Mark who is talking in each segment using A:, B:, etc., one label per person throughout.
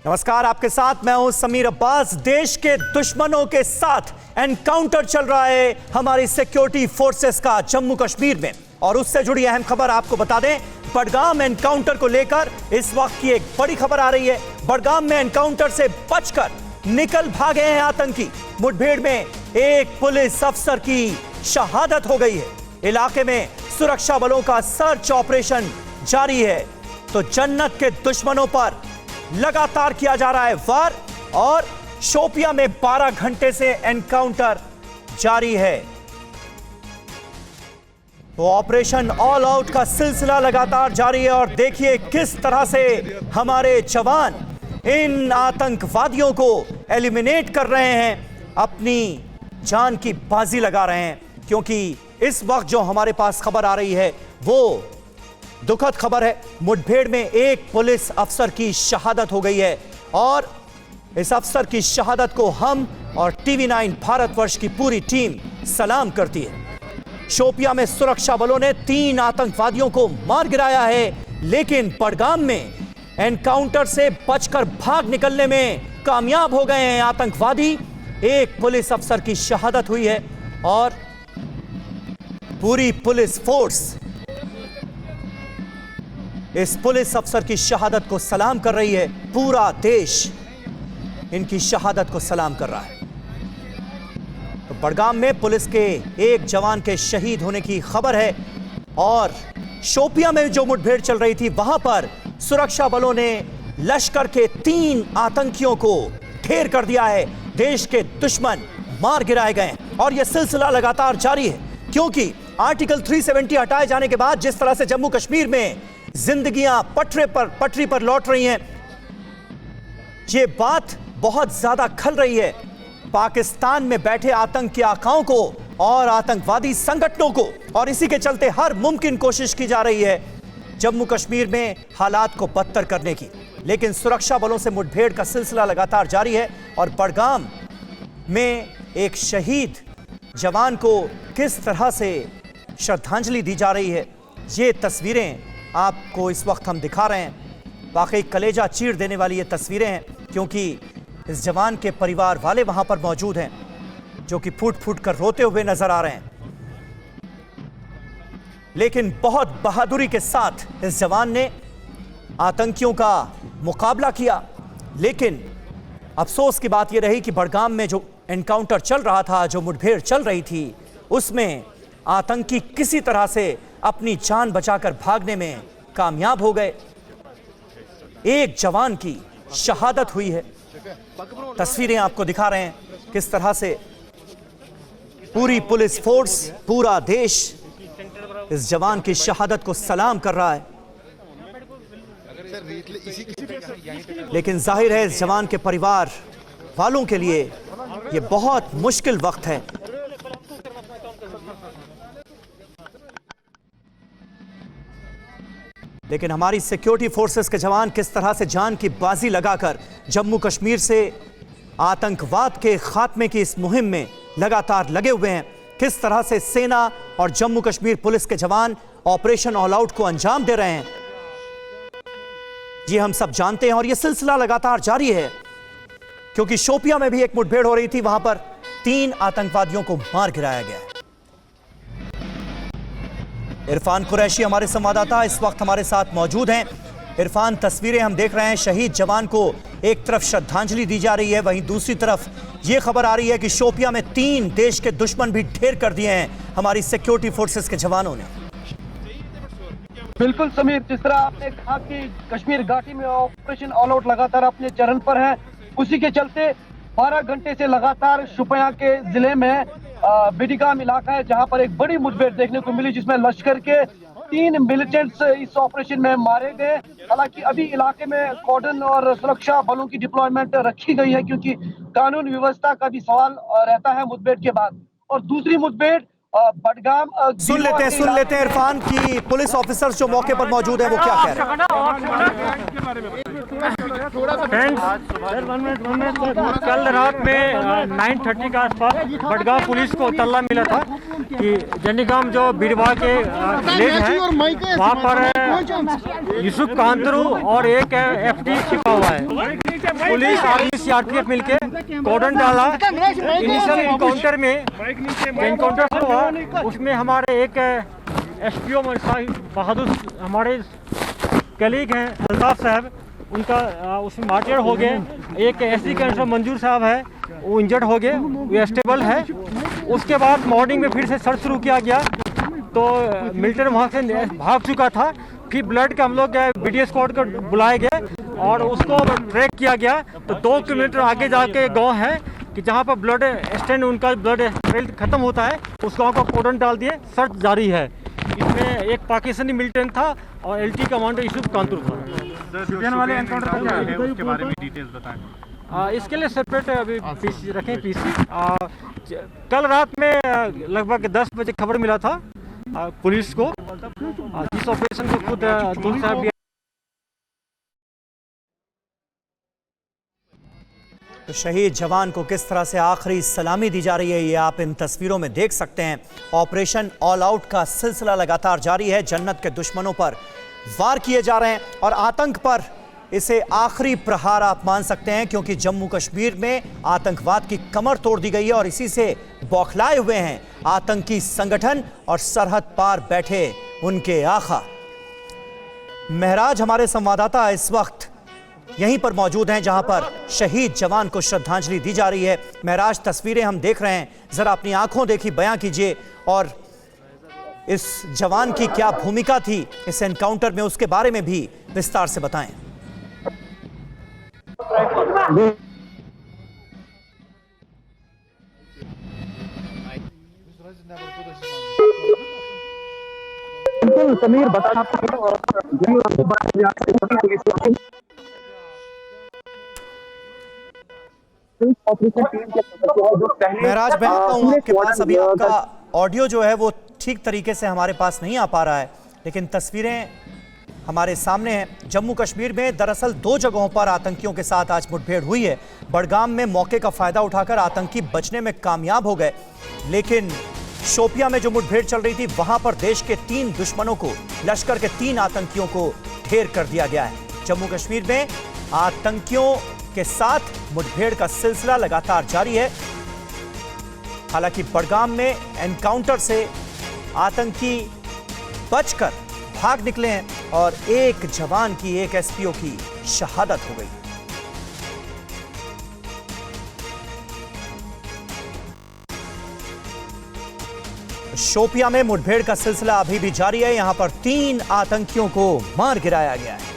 A: नमस्कार, आपके साथ मैं हूं समीर अब्बास। देश के दुश्मनों के साथ एनकाउंटर चल रहा है हमारी सिक्योरिटी फोर्सेस का जम्मू कश्मीर में, और उससे जुड़ी अहम खबर आपको बता दें। बडगाम एनकाउंटर को लेकर इस वक्त की एक बड़ी खबर आ रही है। बडगाम में एनकाउंटर से बचकर निकल भागे हैं आतंकी। मुठभेड़ में एक पुलिस अफसर की शहादत हो गई है। इलाके में सुरक्षा बलों का सर्च ऑपरेशन जारी है। तो जन्नत के दुश्मनों पर लगातार किया जा रहा है वार, और शोपियां में 12 घंटे से एनकाउंटर जारी है। तो ऑपरेशन ऑल आउट का सिलसिला लगातार जारी है, और देखिए किस तरह से हमारे जवान इन आतंकवादियों को एलिमिनेट कर रहे हैं, अपनी जान की बाजी लगा रहे हैं। क्योंकि इस वक्त जो हमारे पास खबर आ रही है वो दुखद खबर है। मुठभेड़ में एक पुलिस अफसर की शहादत हो गई है, और इस अफसर की शहादत को हम और TV9 भारतवर्ष की पूरी टीम सलाम करती है। शोपियां में सुरक्षा बलों ने 3 आतंकवादियों को मार गिराया है, लेकिन बडगाम में एनकाउंटर से बचकर भाग निकलने में कामयाब हो गए हैं आतंकवादी। एक पुलिस अफसर की शहादत हुई है, और पूरी पुलिस फोर्स इस पुलिस अफसर की शहादत को सलाम कर रही है। पूरा देश इनकी शहादत को सलाम कर रहा है। तो बडगाम में पुलिस के एक जवान के शहीद होने की खबर है, और शोपियां में जो मुठभेड़ चल रही थी वहां पर सुरक्षा बलों ने लश्कर के 3 आतंकियों को ढेर कर दिया है। देश के दुश्मन मार गिराए गए, और यह सिलसिला लगातार जारी है। क्योंकि आर्टिकल 370 हटाए जाने के बाद जिस तरह से जम्मू कश्मीर में जिंदगियां पटरी पर लौट रही हैं, ये बात बहुत ज्यादा खल रही है पाकिस्तान में बैठे आतंक के आकाओं को और आतंकवादी संगठनों को, और इसी के चलते हर मुमकिन कोशिश की जा रही है जम्मू कश्मीर में हालात को बदतर करने की। लेकिन सुरक्षा बलों से मुठभेड़ का सिलसिला लगातार जारी है, और बडगाम में एक शहीद जवान को किस तरह से श्रद्धांजलि दी जा रही है, ये तस्वीरें आपको इस वक्त हम दिखा रहे हैं। वाकई कलेजा चीर देने वाली ये तस्वीरें हैं, क्योंकि इस जवान के परिवार वाले वहां पर मौजूद हैं, जो कि फूट फूट कर रोते हुए नजर आ रहे हैं। लेकिन बहुत बहादुरी के साथ इस जवान ने आतंकियों का मुकाबला किया। लेकिन अफसोस की बात यह रही कि बडगाम में जो एनकाउंटर चल रहा था, जो मुठभेड़ चल रही थी, उसमें आतंकी किसी तरह से अपनी जान बचाकर भागने में कामयाब हो गए। एक जवान की शहादत हुई है। तस्वीरें आपको दिखा रहे हैं किस तरह से पूरी पुलिस फोर्स, पूरा देश इस जवान की शहादत को सलाम कर रहा है। लेकिन जाहिर है इस जवान के परिवार वालों के लिए यह बहुत मुश्किल वक्त है। लेकिन हमारी सिक्योरिटी फोर्सेस के जवान किस तरह से जान की बाजी लगाकर जम्मू कश्मीर से आतंकवाद के खात्मे की इस मुहिम में लगातार लगे हुए हैं। किस तरह से सेना और जम्मू कश्मीर पुलिस के जवान ऑपरेशन ऑल आउट को अंजाम दे रहे हैं, ये हम सब जानते हैं। और यह सिलसिला लगातार जारी है, क्योंकि शोपियां में भी एक मुठभेड़ हो रही थी, वहां पर 3 आतंकवादियों को मार गिराया गया है। इरफान कुरैशी हमारे संवाददाता इस वक्त हमारे साथ मौजूद हैं। इरफान, तस्वीरें हम देख रहे हैं, शहीद जवान को एक तरफ श्रद्धांजलि दी जा रही है, वहीं दूसरी तरफ यह खबर आ रही है कि शोपियां में 3 देश के दुश्मन भी ढेर कर दिए हैं हमारी सिक्योरिटी फोर्सेस के जवानों ने।
B: बिल्कुल समीर, जिस तरह आपने कहा कि कश्मीर घाटी में ऑपरेशन ऑल आउट लगातार अपने चरण पर है, उसी के चलते 12 घंटे से लगातार शोपियां के जिले में बिडगाम इलाका है, जहां पर एक बड़ी मुठभेड़ देखने को मिली, जिसमें लश्कर के 3 मिलिटेंट्स इस ऑपरेशन में मारे गए। हालांकि अभी इलाके में कॉर्डन और सुरक्षा बलों की डिप्लॉयमेंट रखी गई है, क्योंकि कानून व्यवस्था का भी सवाल रहता है मुठभेड़ के बाद। और दूसरी मुठभेड़ बडगाम
A: सुन लेते हैं इरफान की पुलिस ऑफिसर्स जो मौके पर मौजूद है वो क्या कह रहे
C: हैं। कल रात में 9:30 के आसपास बडगाम पुलिस को तल्ला मिला था कि जंडीगाम जो बीरवा के विलेज है वहाँ पर यूसुफ कांतरू और एक FD छिपा हुआ है। पुलिस आर्मी सीआरपीएफ मिलके कॉर्डन डाला। इनिशियल इनकाउंटर में जो इनकाउंटर हुआ उसमें हमारे एक एसपीओ बहादुर हमारे कलीग हैं अल्ताफ साहब, उनका उसमें मार्टियर हो गए। एक एसडी कांस्टेबल मंजूर साहब है, वो इंजर्ड हो गए, वो स्टेबल है। उसके बाद मॉर्निंग में फिर से सर्च शुरू किया गया तो मिलिटेंट वहाँ से भाग चुका था। फिर ब्लड का हम लोग बीडीएस स्क्वाड को बुलाए गए और उसको ट्रैक किया गया। तो 2 किलोमीटर आगे जाके गांव है कि जहाँ पर ब्लड स्टैंड उनका ब्लड ट्रेल खत्म होता है, उस गांव को कॉर्डन डाल दिए। सर्च जारी है। इसमें एक पाकिस्तानी मिलिटेंट था और एलटी कमांडर यूसुफ कांतुर था।
D: शुपियन वाले एनकाउंटर का क्या है उसके बारे में डिटेल्स बताएं।
C: इसके लिए सेपरेट अभी पीसी रखें। पीसी कल रात में लगभग 10 बजे खबर मिला था पुलिस को। इस ऑपरेशन को खुद अब्दुल साहब भी
A: तो शहीद जवान को किस तरह से आखिरी सलामी दी जा रही है, ये आप इन तस्वीरों में देख सकते हैं। ऑपरेशन ऑल आउट का सिलसिला लगातार जारी है। जन्नत के दुश्मनों पर वार किए जा रहे हैं और आतंक पर इसे आखिरी प्रहार आप मान सकते हैं, क्योंकि जम्मू कश्मीर में आतंकवाद की कमर तोड़ दी गई है और इसी से बौखलाए हुए हैं आतंकी संगठन और सरहद पार बैठे उनके आका। महराज हमारे संवाददाता इस वक्त यहीं पर मौजूद हैं जहां पर शहीद जवान को श्रद्धांजलि दी जा रही है। महराज, तस्वीरें हम देख रहे हैं, जरा अपनी आंखों देखी बयां कीजिए और इस जवान की क्या भूमिका थी इस एनकाउंटर में, उसके बारे में भी विस्तार से बताएं।
B: समीर बता
A: महराज, मैं आता हूं आपके पास। अभी आपका ऑडियो जो है वो ठीक तरीके से हमारे पास नहीं आ पा रहा है, लेकिन तस्वीरें हमारे सामने हैं। जम्मू कश्मीर में दरअसल 2 जगहों पर आतंकियों के साथ आज मुठभेड़ हुई है। बडगाम में मौके का फायदा उठाकर आतंकी बचने में कामयाब हो गए, लेकिन शोपियां में जो मुठभेड़ चल रही थी वहां पर देश के 3 दुश्मनों को, लश्कर के 3 आतंकियों को ढेर कर दिया गया है। जम्मू कश्मीर में आतंकियों के साथ मुठभेड़ का सिलसिला लगातार जारी है। हालांकि बडगाम में एनकाउंटर से आतंकी बचकर भाग निकले हैं और एक जवान की, एक एसपीओ की शहादत हो गई। शोपियां में मुठभेड़ का सिलसिला अभी भी जारी है। यहां पर 3 आतंकियों को मार गिराया गया है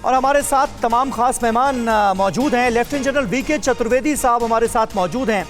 A: और हमारे साथ तमाम खास मेहमान मौजूद हैं। लेफ्टिनेंट जनरल वीके चतुर्वेदी साहब हमारे साथ मौजूद हैं।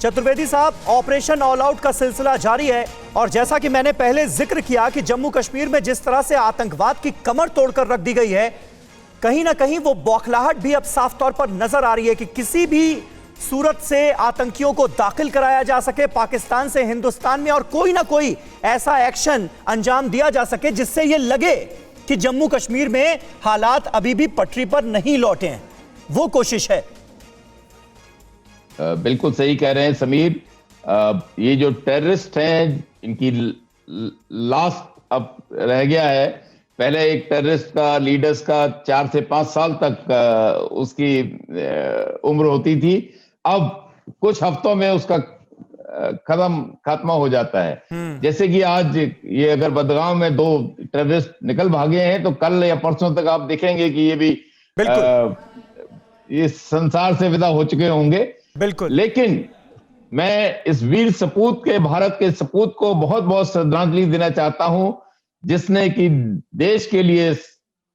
A: चतुर्वेदी साहब, ऑपरेशन ऑल आउट का सिलसिला जारी है और जैसा कि मैंने पहले जिक्र किया कि जम्मू कश्मीर में जिस तरह से आतंकवाद की कमर तोड़कर रख दी गई है, कहीं ना कहीं वो बौखलाहट भी अब साफ तौर पर नजर आ रही है कि किसी भी सूरत से आतंकियों को दाखिल कराया जा सके पाकिस्तान से हिंदुस्तान में और कोई ना कोई ऐसा एक्शन अंजाम दिया जा सके जिससे ये लगे कि जम्मू कश्मीर में हालात अभी भी पटरी पर नहीं लौटे हैं। वो कोशिश है।
E: बिल्कुल सही कह रहे हैं समीर। ये जो टेररिस्ट हैं, इनकी लास्ट अब रह गया है। पहले एक टेररिस्ट का, लीडर्स का 4 से 5 साल तक उसकी उम्र होती थी। अब कुछ हफ्तों में उसका खात्मा हो जाता है। जैसे कि आज ये अगर बडगाम में 2 टेररिस्ट निकल भागे हैं तो कल या परसों तक आप देखेंगे कि ये भी ये संसार से विदा हो चुके होंगे।
A: बिल्कुल।
E: लेकिन मैं इस वीर सपूत के, भारत के सपूत को बहुत बहुत श्रद्धांजलि देना चाहता हूं, जिसने कि देश के लिए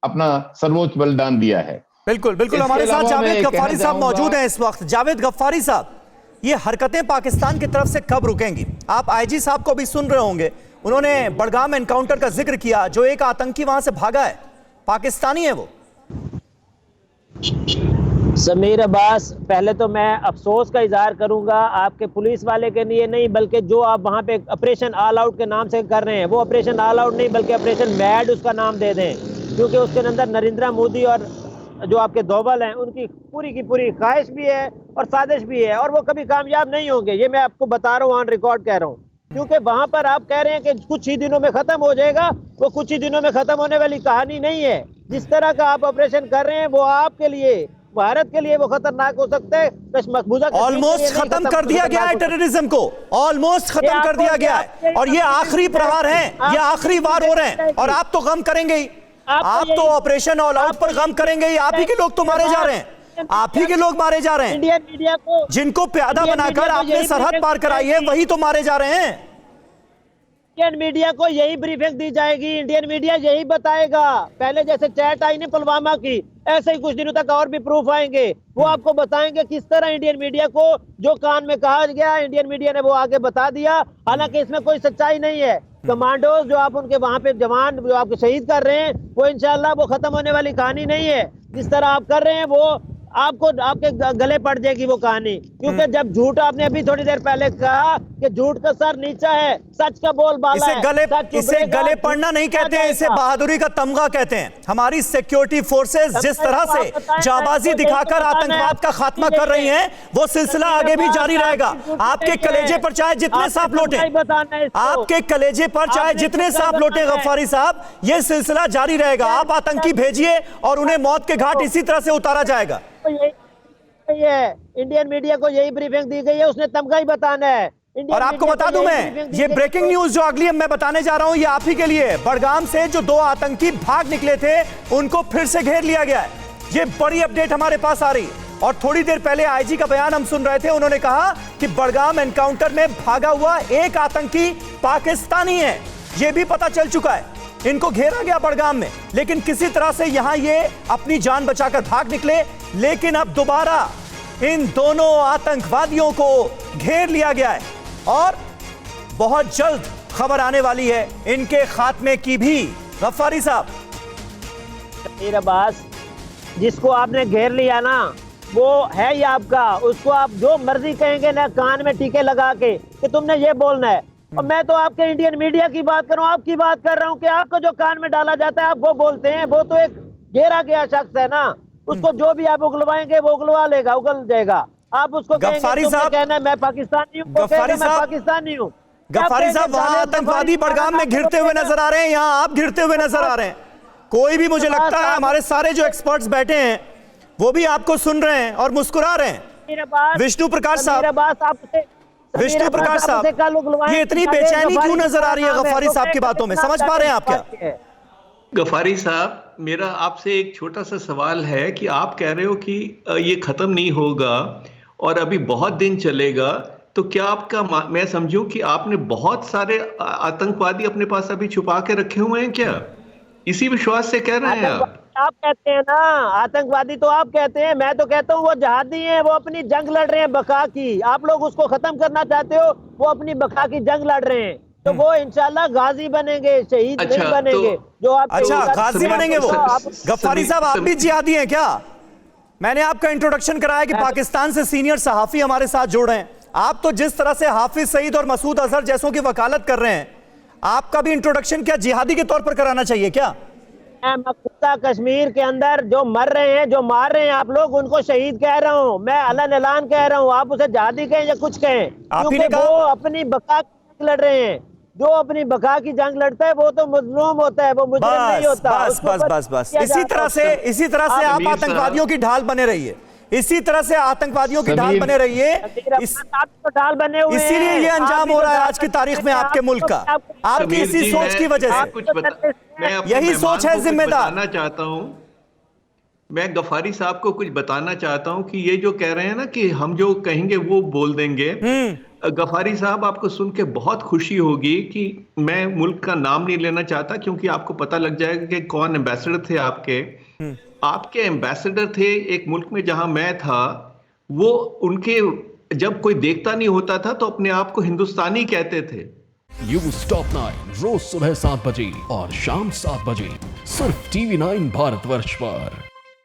E: अपना सर्वोच्च बलिदान दिया है।
A: बिल्कुल बिल्कुल। हमारे साथ जावेद गफ्फारी साहब मौजूद हैं इस वक्त। जावेद गफ्फारी साहब, ये हरकतें पाकिस्तान की तरफ से कब रुकेंगी? आप आईजी साहब को भी सुन रहे होंगे, उन्होंने बडगाम एनकाउंटर का जिक्र किया। जो एक आतंकी वहां से भागा है, पाकिस्तानी है वो।
F: समीर अब्बास, पहले तो मैं अफसोस का इजहार करूंगा आपके पुलिस वाले के लिए नहीं, बल्कि जो आप वहां पे ऑपरेशन ऑल आउट के नाम से कर रहे हैं, वो ऑपरेशन ऑल आउट नहीं बल्कि ऑपरेशन मैड उसका नाम दे दें, क्योंकि उसके अंदर नरेंद्र मोदी और जो आपके दोवल हैं उनकी पूरी की पूरी ख्वाहिश भी है और साजिश भी है, और वो कभी कामयाब नहीं होंगे। ये मैं आपको बता रहा हूँ, ऑन रिकॉर्ड कह रहा हूँ, क्योंकि वहां पर आप कह रहे हैं कि कुछ ही दिनों में खत्म हो जाएगा। वो कुछ ही दिनों में खत्म होने वाली कहानी नहीं है। जिस तरह का आप ऑपरेशन कर रहे हैं वो आपके लिए भारत के लिए वो खतरनाक हो सकते हैं, मकबूजा
A: ऑलमोस्ट खत्म कर दिया गया है टेररिज्म को, ऑलमोस्ट खत्म कर दिया गया है, और ये आखिरी प्रहार हैं, ये आखिरी वार हो रहे हैं, और आप तो गम करेंगे ही, आप तो ऑपरेशन ऑल आउट पर गम करेंगे ही। आप ही के लोग तो मारे जा रहे हैं, आप ही के लोग मारे जा रहे हैं।
F: इंडियन मीडिया को,
A: जिनको प्यादा बनाकर आपने सरहद पार कराई है, वही तो मारे जा रहे हैं।
F: इंडियन मीडिया को यही ब्रीफिंग दी जाएगी, इंडियन मीडिया यही बताएगा। पहले जैसे चैट आई ना पुलवामा की, ऐसे ही कुछ दिनों तक और भी प्रूफ आएंगे, वो आपको बताएंगे किस तरह इंडियन मीडिया को जो कान में कहा गया, इंडियन मीडिया ने वो आगे बता दिया। हालांकि इसमें कोई सच्चाई नहीं है। कमांडोज जो आप उनके वहां पे जवान जो आपको शहीद कर रहे हैं, वो इंशाल्लाह वो खत्म होने वाली कहानी नहीं है। जिस तरह आप कर रहे हैं वो आपको आपके गले पड़ जाएगी वो कहानी, क्योंकि जब झूठ, आपने अभी थोड़ी देर पहले कहा कि झूठ का सर नीचा है, सच का बोल बाला है।
A: इसे गले पड़ना नहीं कहते हैं, इसे बहादुरी का तमगा कहते हैं। हमारी सिक्योरिटी फोर्सेस जिस तरह से जाबाजी दिखाकर आतंकवाद का खात्मा कर रही हैं, वो सिलसिला आगे भी जारी रहेगा। आपके कलेजे पर चाहे जितने सांप लौटे, आपके कलेजे पर चाहे जितने सांप लौटे गफ्फारी साहब, ये सिलसिला जारी रहेगा। आप आतंकी भेजिए और उन्हें मौत के घाट इसी तरह से उतारा जाएगा।
F: यही है, इंडियन मीडिया को यही ब्रीफिंग दी गई है, उसने तमगा ही बताना है।
A: और आपको बता दूं मैं, ये ब्रेकिंग न्यूज जो अगली मैं बताने जा रहा हूं, ये आप ही के लिए। बड़गाम से जो 2 आतंकी भाग निकले थे, उनको फिर से घेर लिया गया है। ये बड़ी अपडेट हमारे पास आ रही है। और थोड़ी देर पहले आईजी का बयान हम सुन रहे थे, उन्होंने कहा कि बड़गाम एनकाउंटर में भागा हुआ एक आतंकी पाकिस्तानी है, ये भी पता चल चुका है। इनको घेरा गया बड़गाम में, लेकिन किसी तरह से यहां ये अपनी जान बचाकर भाग निकले। लेकिन अब दोबारा इन दोनों आतंकवादियों को घेर लिया गया है, और बहुत जल्द खबर आने वाली है इनके खात्मे की भी। गफ्फारी साहब,
F: शमीर अब्बास, जिसको आपने घेर लिया ना, वो है ही आपका, उसको आप जो मर्जी कहेंगे ना, कान में टीके लगा के कि तुमने ये बोलना है। और मैं तो आपके इंडियन मीडिया की बात कर रहा हूँ, आपकी बात कर रहा हूँ कि आपको जो कान में डाला जाता है आप वो बोलते हैं। वो तो एक घेरा गया शख्स है ना, उसको जो भी आप उगलवाएंगे वो उगलवा लेगा, उगल जाएगा। आप उसको
A: गफ्फारी साहब
F: कहना है मैं पाकिस्तानी हूँ,
A: गफ्फारी साहब,
F: पाकिस्तानी हूँ।
A: गफ्फारी साहब, वहां आतंकवादी बड़गाम में घिरते हुए नजर आ रहे हैं, यहाँ आप घिरते हुए नजर आ रहे हैं। कोई भी, मुझे लगता है हमारे सारे जो एक्सपर्ट्स बैठे हैं वो भी आपको सुन रहे हैं और मुस्कुरा रहे हैं। विष्णु प्रकाश साहब, विष्णु प्रकाश साहब, ये इतनी बेचैनी क्यों नजर आ रही है गफ्फारी साहब की बातों में? समझ पा रहे हैं आप क्या?
G: गफ्फारी साहब, मेरा आपसे एक छोटा सा सवाल है कि आप कह रहे हो कि ये खत्म नहीं होगा और अभी बहुत दिन चलेगा, तो क्या आपका, मैं समझूं कि आपने बहुत सारे आतंकवादी अपने पास अभी छुपा के रखे हुए हैं क्या? इसी विश्वास से कह रहे हैं
F: आप कहते हैं ना आतंकवादी, तो आप कहते हैं, मैं तो कहता हूँ वो जहादी हैं, वो अपनी जंग लड़ रहे हैं बका की। आप लोग उसको खत्म करना चाहते हो, वो अपनी बका की जंग लड़ रहे हैं। तो वो इंशाल्लाह गाजी बनेंगे, शहीद नहीं बनेंगे। जो आप
A: गाजी बनेंगे वो। गफ्फारी साहब, आप भी जिहादी हैं क्या? मैंने आपका इंट्रोडक्शन कराया कि पाकिस्तान से सीनियर सहाफी हमारे साथ जुड़ रहे हैं। आप तो जिस तरह से हाफिज सईद और मसूद अजहर जैसों की वकालत कर रहे हैं, आपका भी इंट्रोडक्शन क्या जिहादी के तौर पर कराना चाहिए क्या?
F: मैं मकबूजा कश्मीर के अंदर जो मर रहे हैं, जो मार रहे हैं आप लोग, उनको शहीद कह रहा हूँ मैं, अलन ऐलान कह रहा हूँ। आप उसे जहादी कहें या कुछ कहें, क्योंकि वो अपनी बका की जंग लड़ रहे हैं। जो अपनी बका की जंग लड़ता है वो तो मजलूम होता है, वो मुजरिम नहीं होता।
A: बस इसी तरह से आप आतंकवादियों की ढाल बने रहिए, इसी तरह से आतंकवादियों की ढाल बने रहिए।
F: ढाल बने हुए,
A: इसीलिए ये अंजाम हो रहा है आज की तारीख में आपके मुल्क का, आपकी इसी सोच की वजह से। यही सोच है जिम्मेदार।
G: बताना चाहता हूँ मैं, गफ्फारी साहब को कुछ बताना चाहता हूँ कि ये जो कह रहे हैं ना कि हम जो कहेंगे वो बोल देंगे, गफ्फारी साहब आपको सुन के बहुत खुशी होगी कि मैं मुल्क का नाम नहीं लेना चाहता, क्योंकि आपको पता लग जाएगा कि कौन एम्बेसडर थे आपके एम्बेसडर थे एक मुल्क में जहां मैं था। वो उनके जब कोई देखता नहीं होता था तो अपने आप को हिंदुस्तानी कहते थे।
H: न्यूज़ टॉप 9 रोज सुबह 7 बजे और शाम 7 बजे सिर्फ TV9 भारतवर्ष पर।